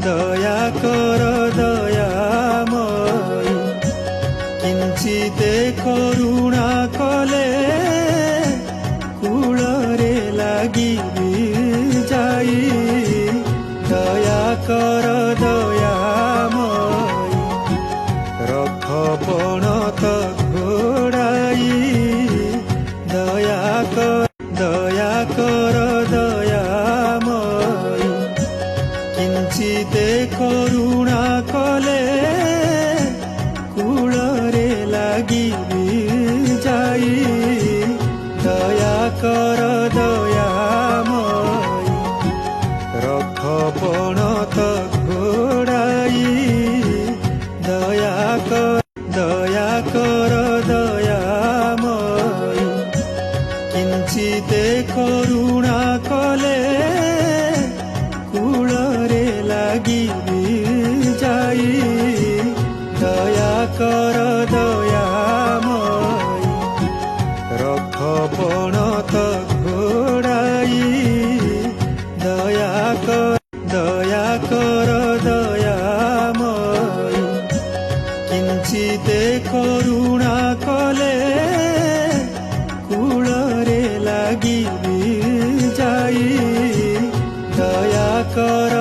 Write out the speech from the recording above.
দয়া কর দয়াময়ী কিঞ্চিতে করুণা কলে কূଳରେ লাগিবি যাই দয়া কর দয়াময়ী রখ পণত ঘোড়াই দয়া কর দয়াময়ী কিঞ্চিতে করুণা কলে কূଳରେ লাগিবি যাই দয়া কর দয়াময়ী রখ পণত ঘোড়াই দয়া কর দয়াময়ী কিঞ্চিতে করুণা কলে কূଳରେ লাগিবি যাই দয়া কর দয়াময়ী রখ পণত ঘোড়াই দয়া কর দয়াময়ী কিঞ্চিতে করুণা কলে কূଳରେ লাগিবি যাই দয়া কর